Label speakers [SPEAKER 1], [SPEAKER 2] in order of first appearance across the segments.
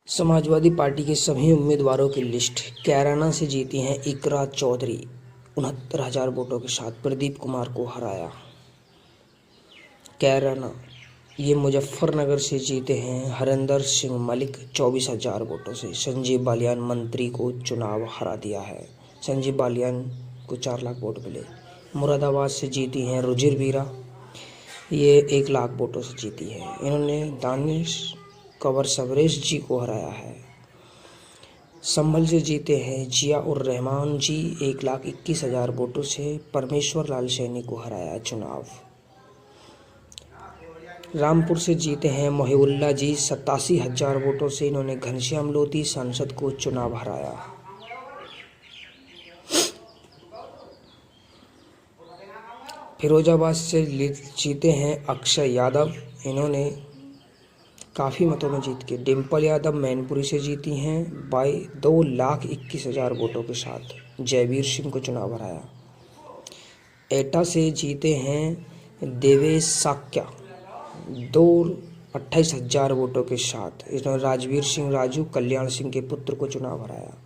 [SPEAKER 1] Samajwadi party के सभी उम्मीदवारों की लिस्ट। कैराना से जीती हैं इकरा चौधरी, 69,000 वोटों के साथ प्रदीप कुमार को हराया। कैराना। ये मुजफ्फरनगर से जीते हैं हरिंदर सिंह मलिक, 24,000 वोटों से। संजीव बालियान मंत्री को चुनाव हरा दिया है। संजीव बालियान को 4 लाख वोट मिले। मुरादाबाद से जीती हैं रुजिर बीरा, ये 1 लाख वोटों से जीती है। इन्होंने दानिश कंवर सबरेश जी को हराया है। संभल से जीते हैं जिया उर रहमान जी, 1,21,000 वोटों से परमेश्वर लाल सैनी को हराया चुनाव। रामपुर से जीते हैं मोहिउल्ला जी, 87,000 वोटों से। इन्होंने घनश्याम लोधी सांसद को चुनाव हराया। फिरोजाबाद से जीते हैं अक्षय यादव, इन्होंने काफ़ी मतों में जीत के। डिम्पल यादव मैनपुरी से जीती हैं 2,21,000 वोटों के साथ। जयवीर सिंह को चुनाव हराया। एटा से जीते हैं देवेश साक्या, 2,28,000 वोटों के साथ। इन्होंने राजवीर सिंह राजू कल्याण सिंह के पुत्र को चुनाव हराया।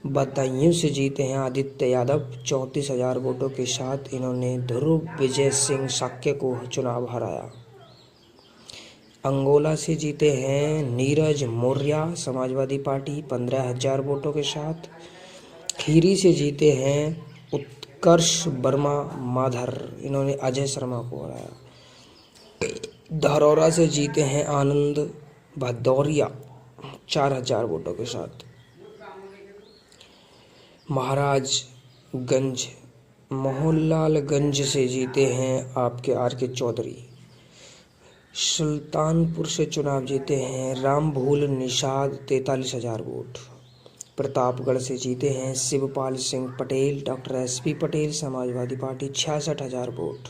[SPEAKER 1] बदायूं से जीते हैं आदित्य यादव, 34,000 वोटों के साथ। इन्होंने ध्रुव विजय सिंह साक्य को चुनाव हराया। अंगोला से जीते हैं नीरज मौर्य समाजवादी पार्टी, 15,000 वोटों के साथ। खीरी से जीते हैं उत्कर्ष वर्मा माधर, इन्होंने अजय शर्मा को हराया। धरौरा से जीते हैं आनंद भदौरिया, 4,000 वोटों के साथ। महाराजगंज मोहनलालगंज से जीते हैं आपके RK चौधरी। सुल्तानपुर से चुनाव जीते हैं रामभूल निषाद, 43,000 वोट। प्रतापगढ़ से जीते हैं Shivpal Singh Patel, doctor SP Patel Samajwadi party, 66,000 vote.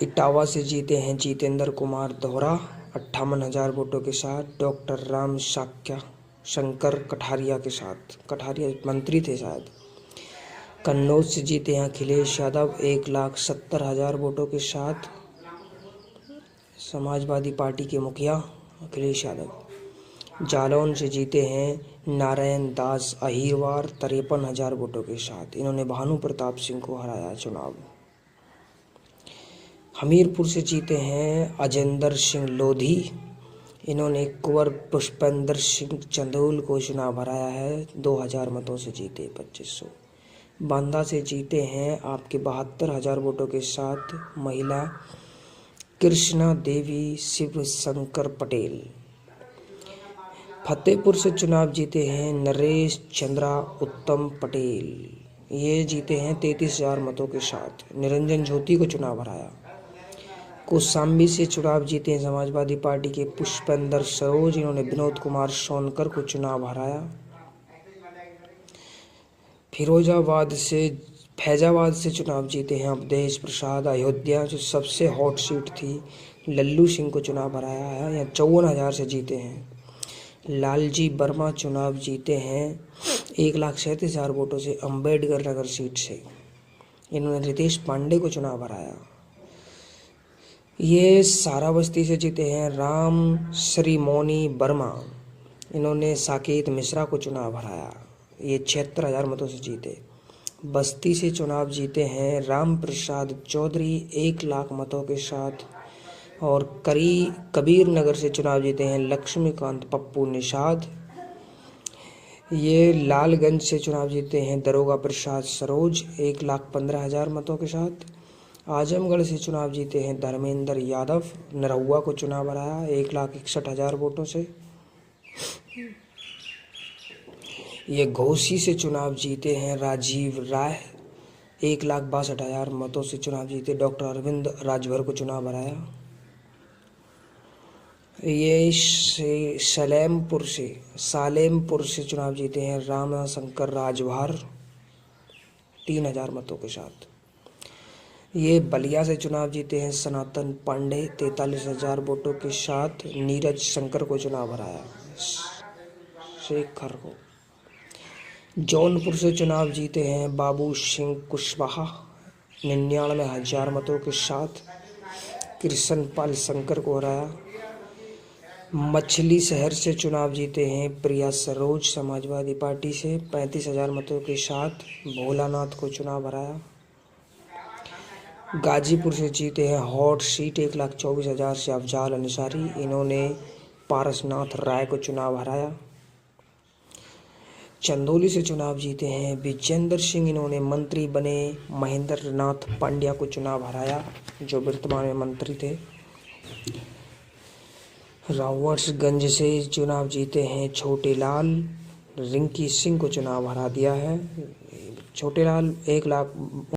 [SPEAKER 1] Etawah से जीते हैं जितेंद्र कुमार दोहरा, 58,000 वोटों के साथ। डॉक्टर राम शंकर कठारिया के साथ, कठारिया मंत्री थे शायद। कन्नौज से जीते हैं अखिलेश यादव, 1,70,000 वोटों के साथ। समाजवादी पार्टी के मुखिया अखिलेश यादव। जालौन से जीते हैं नारायण दास अहिरवार, 53,000 वोटों के साथ। इन्होंने भानु प्रताप सिंह को हराया चुनाव। हमीरपुर से जीते हैं अजेंद्र सिंह लोधी, इन्होंने कुंवर पुष्पेंद्र सिंह चंदोल को चुनाव हराया है। 2,000 मतों से जीते, 2,500। बांदा से जीते हैं आपके 72,000 वोटों के साथ महिला कृष्णा देवी शिवशंकर पटेल। फतेहपुर से चुनाव जीते हैं नरेश चंद्रा उत्तम पटेल, ये जीते हैं 33,000 मतों के साथ। निरंजन ज्योति को चुनाव हराया। कौशाम्बी से चुनाव जीते हैं समाजवादी पार्टी के पुष्पेंद्र सरोज, इन्होंने विनोद कुमार सोनकर को चुनाव हराया। फैजाबाद से चुनाव जीते हैं अवधेश प्रसाद। अयोध्या जो सबसे हॉट सीट थी, लल्लू सिंह को चुनाव हराया है, यहाँ 54,000 से जीते हैं। लालजी वर्मा चुनाव जीते हैं 1,37,000 वोटों से अम्बेडकर नगर सीट से। इन्होंने रितेश पांडे को चुनाव हराया। ये साराबस्ती से जीते हैं राम श्रीमोनी वर्मा, इन्होंने साकेत मिश्रा को चुनाव हराया। ये 76,000 मतों से जीते। बस्ती से चुनाव जीते हैं राम प्रसाद चौधरी, 1 लाख मतों के साथ। और कबीर नगर से चुनाव जीते हैं लक्ष्मीकांत पप्पू निषाद। ये लालगंज से चुनाव जीते हैं दरोगा प्रसाद सरोज, 1,15,000 मतों के साथ। आजमगढ़ से चुनाव जीते हैं धर्मेंद्र यादव, नरहुआ को चुनाव हराया 1,61,000 वोटों से। ये घोसी से चुनाव जीते हैं राजीव राय, 1,62,000 मतों से चुनाव जीते। डॉक्टर अरविंद राजभर को चुनाव हराया। ये सालेमपुर से चुनाव जीते हैं रामाशंकर राजभर, 3,000 मतों के साथ। ये बलिया से चुनाव जीते हैं सनातन पांडे, 43,000 वोटों के साथ। नीरज शंकर को चुनाव हराया, शेखर को। जौनपुर से चुनाव जीते हैं बाबू सिंह कुशवाहा, 99,000 मतों के साथ। कृष्णपाल शंकर को हराया। मछली शहर से चुनाव जीते हैं प्रिया सरोज समाजवादी पार्टी से 35,000 मतों के साथ भोलानाथ को चुनाव हराया। गाजीपुर से जीते हैं हॉट सीट 1,24,000 से अफजाल अंसारी, इन्होंने पारसनाथ राय को चुनाव हराया। चंदौली से चुनाव जीते हैं विजेंद्र सिंह, इन्होंने मंत्री बने महेंद्र नाथ पांड्या को चुनाव हराया जो वर्तमान में मंत्री थे। रावर्सगंज से चुनाव जीते हैं छोटे लाल, रिंकी सिंह को चुनाव हरा दिया है। छोटे लाल 1 लाख